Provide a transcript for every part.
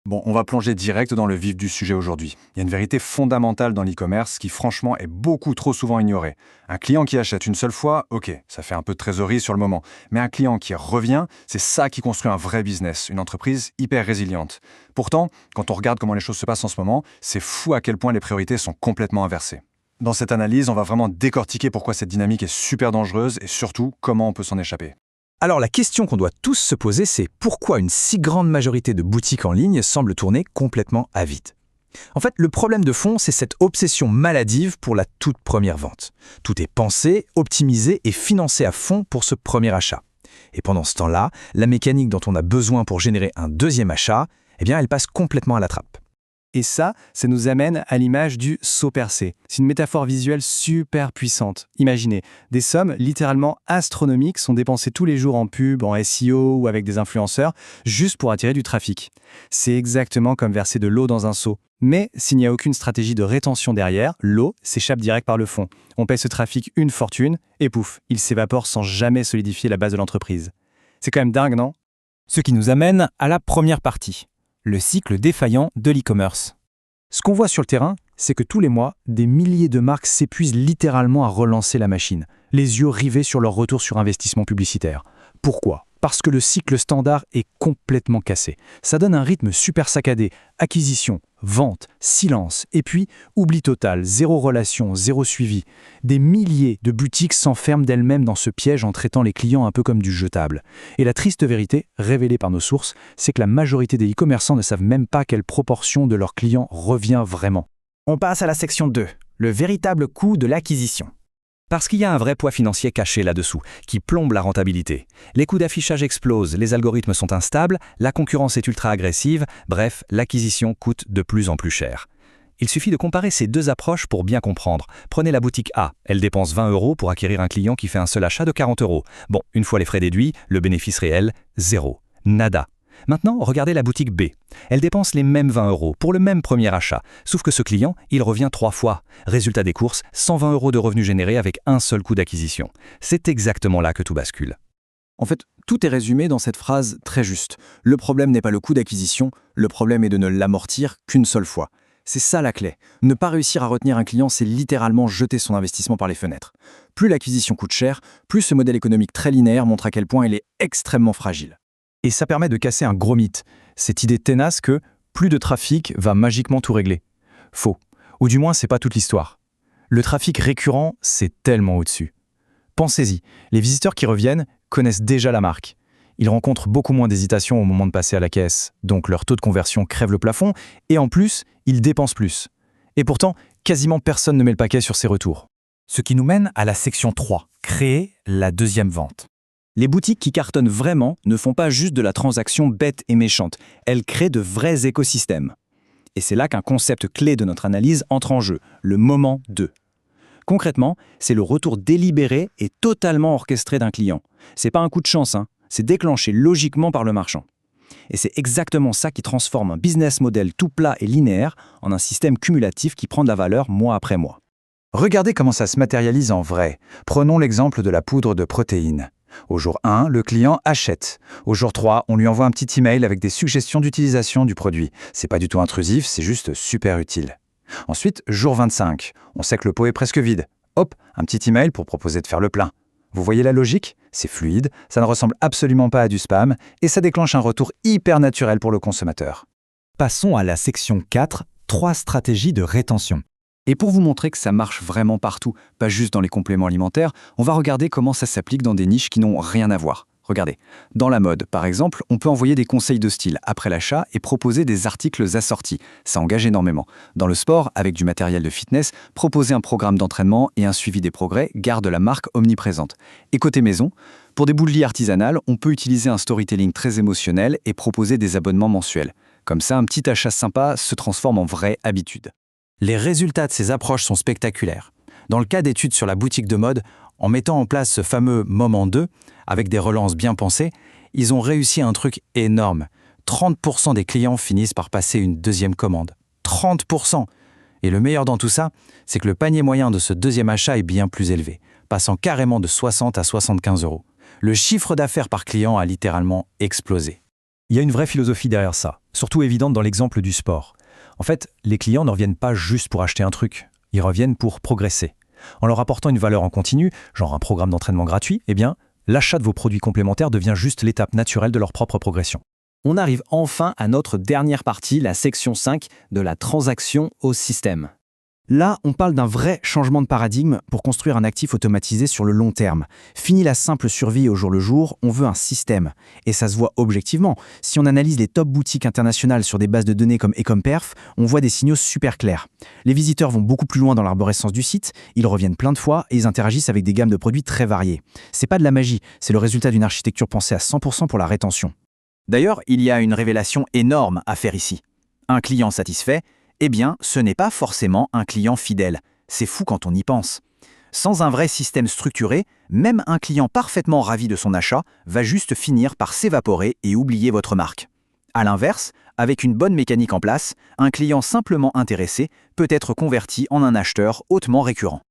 Bon, on va plonger direct dans le vif du sujet aujourd'hui. Il y a une vérité fondamentale dans l'e-commerce qui franchement est beaucoup trop souvent ignorée. Un client qui achète une seule fois, ok, ça fait un peu de trésorerie sur le moment. Mais un client qui revient, c'est ça qui construit un vrai business, une entreprise hyper résiliente. Pourtant, quand on regarde comment les choses se passent en ce moment, c'est fou à quel point les priorités sont complètement inversées. Dans cette analyse, on va vraiment décortiquer pourquoi cette dynamique est super dangereuse et surtout comment on peut s'en échapper. Alors la question qu'on doit tous se poser, c'est pourquoi une si grande majorité de boutiques en ligne semblent tourner complètement à vide. En fait, le problème de fond, c'est cette obsession maladive pour la toute première vente. Tout est pensé, optimisé et financé à fond pour ce premier achat. Et pendant ce temps-là, la mécanique dont on a besoin pour générer un deuxième achat, elle passe complètement à la trappe. Et ça nous amène à l'image du saut percé. C'est une métaphore visuelle super puissante. Imaginez, des sommes littéralement astronomiques sont dépensées tous les jours en pub, en SEO ou avec des influenceurs, juste pour attirer du trafic. C'est exactement comme verser de l'eau dans un seau. Mais s'il n'y a aucune stratégie de rétention derrière, l'eau s'échappe direct par le fond. On paie ce trafic une fortune, et pouf, il s'évapore sans jamais solidifier la base de l'entreprise. C'est quand même dingue, non ? Ce qui nous amène à la première partie. Le cycle défaillant de l'e-commerce. Ce qu'on voit sur le terrain, c'est que tous les mois, des milliers de marques s'épuisent littéralement à relancer la machine, les yeux rivés sur leur retour sur investissement publicitaire. Pourquoi ? Parce que le cycle standard est complètement cassé. Ça donne un rythme super saccadé. Acquisition, vente, silence, et puis oubli total, zéro relation, zéro suivi. Des milliers de boutiques s'enferment d'elles-mêmes dans ce piège en traitant les clients un peu comme du jetable. Et la triste vérité, révélée par nos sources, c'est que la majorité des e-commerçants ne savent même pas quelle proportion de leurs clients revient vraiment. On passe à la section 2, le véritable coût de l'acquisition. Parce qu'il y a un vrai poids financier caché là-dessous, qui plombe la rentabilité. Les coûts d'affichage explosent, les algorithmes sont instables, la concurrence est ultra agressive, bref, l'acquisition coûte de plus en plus cher. Il suffit de comparer ces deux approches pour bien comprendre. Prenez la boutique A, elle dépense 20 € pour acquérir un client qui fait un seul achat de 40 €. Bon, une fois les frais déduits, le bénéfice réel, zéro. Nada. Maintenant, regardez la boutique B. Elle dépense les mêmes 20 € pour le même premier achat, sauf que ce client, il revient 3 fois. Résultat des courses, 120 € de revenus générés avec un seul coût d'acquisition. C'est exactement là que tout bascule. En fait, tout est résumé dans cette phrase très juste. Le problème n'est pas le coût d'acquisition, le problème est de ne l'amortir qu'une seule fois. C'est ça la clé. Ne pas réussir à retenir un client, c'est littéralement jeter son investissement par les fenêtres. Plus l'acquisition coûte cher, plus ce modèle économique très linéaire montre à quel point il est extrêmement fragile. Et ça permet de casser un gros mythe, cette idée tenace que plus de trafic va magiquement tout régler. Faux. Ou du moins, c'est pas toute l'histoire. Le trafic récurrent, c'est tellement au-dessus. Pensez-y, les visiteurs qui reviennent connaissent déjà la marque. Ils rencontrent beaucoup moins d'hésitation au moment de passer à la caisse, donc leur taux de conversion crève le plafond, et en plus, ils dépensent plus. Et pourtant, quasiment personne ne met le paquet sur ces retours. Ce qui nous mène à la section 3, créer la deuxième vente. Les boutiques qui cartonnent vraiment ne font pas juste de la transaction bête et méchante, elles créent de vrais écosystèmes. Et c'est là qu'un concept clé de notre analyse entre en jeu, le moment 2. Concrètement, c'est le retour délibéré et totalement orchestré d'un client. C'est pas un coup de chance, c'est déclenché logiquement par le marchand. Et c'est exactement ça qui transforme un business model tout plat et linéaire en un système cumulatif qui prend de la valeur mois après mois. Regardez comment ça se matérialise en vrai. Prenons l'exemple de la poudre de protéines. Au jour 1, le client achète. Au jour 3, on lui envoie un petit email avec des suggestions d'utilisation du produit. C'est pas du tout intrusif, c'est juste super utile. Ensuite, jour 25, on sait que le pot est presque vide. Hop, un petit email pour proposer de faire le plein. Vous voyez la logique ? C'est fluide, ça ne ressemble absolument pas à du spam et ça déclenche un retour hyper naturel pour le consommateur. Passons à la section 4, 3 stratégies de rétention. Et pour vous montrer que ça marche vraiment partout, pas juste dans les compléments alimentaires, on va regarder comment ça s'applique dans des niches qui n'ont rien à voir. Regardez, dans la mode, par exemple, on peut envoyer des conseils de style après l'achat et proposer des articles assortis. Ça engage énormément. Dans le sport, avec du matériel de fitness, proposer un programme d'entraînement et un suivi des progrès garde la marque omniprésente. Et côté maison, pour des boulies artisanales, on peut utiliser un storytelling très émotionnel et proposer des abonnements mensuels. Comme ça, un petit achat sympa se transforme en vraie habitude. Les résultats de ces approches sont spectaculaires. Dans le cas d'études sur la boutique de mode, en mettant en place ce fameux moment 2, avec des relances bien pensées, ils ont réussi un truc énorme. 30% des clients finissent par passer une deuxième commande. 30%! Et le meilleur dans tout ça, c'est que le panier moyen de ce deuxième achat est bien plus élevé, passant carrément de 60 à 75 €. Le chiffre d'affaires par client a littéralement explosé. Il y a une vraie philosophie derrière ça, surtout évidente dans l'exemple du sport. En fait, les clients ne reviennent pas juste pour acheter un truc, ils reviennent pour progresser. En leur apportant une valeur en continu, genre un programme d'entraînement gratuit, eh bien, l'achat de vos produits complémentaires devient juste l'étape naturelle de leur propre progression. On arrive enfin à notre dernière partie, la section 5 de la transaction au système. Là, on parle d'un vrai changement de paradigme pour construire un actif automatisé sur le long terme. Fini la simple survie au jour le jour, on veut un système. Et ça se voit objectivement. Si on analyse les top boutiques internationales sur des bases de données comme Ecomperf, on voit des signaux super clairs. Les visiteurs vont beaucoup plus loin dans l'arborescence du site, ils reviennent plein de fois et ils interagissent avec des gammes de produits très variées. C'est pas de la magie, c'est le résultat d'une architecture pensée à 100% pour la rétention. D'ailleurs, il y a une révélation énorme à faire ici. Un client satisfait, eh bien, ce n'est pas forcément un client fidèle. C'est fou quand on y pense. Sans un vrai système structuré, même un client parfaitement ravi de son achat va juste finir par s'évaporer et oublier votre marque. A l'inverse, avec une bonne mécanique en place, un client simplement intéressé peut être converti en un acheteur hautement récurrent.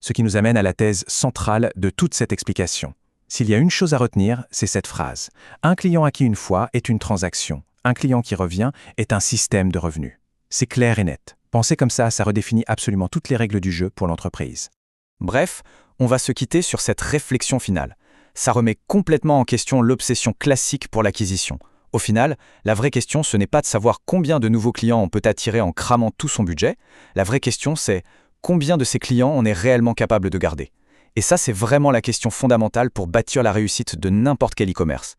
Ce qui nous amène à la thèse centrale de toute cette explication. S'il y a une chose à retenir, c'est cette phrase. Un client acquis une fois est une transaction. Un client qui revient est un système de revenus. C'est clair et net. Penser comme ça redéfinit absolument toutes les règles du jeu pour l'entreprise. Bref, on va se quitter sur cette réflexion finale. Ça remet complètement en question l'obsession classique pour l'acquisition. Au final, la vraie question, ce n'est pas de savoir combien de nouveaux clients on peut attirer en cramant tout son budget. La vraie question, c'est combien de ces clients on est réellement capable de garder. Et ça, c'est vraiment la question fondamentale pour bâtir la réussite de n'importe quel e-commerce.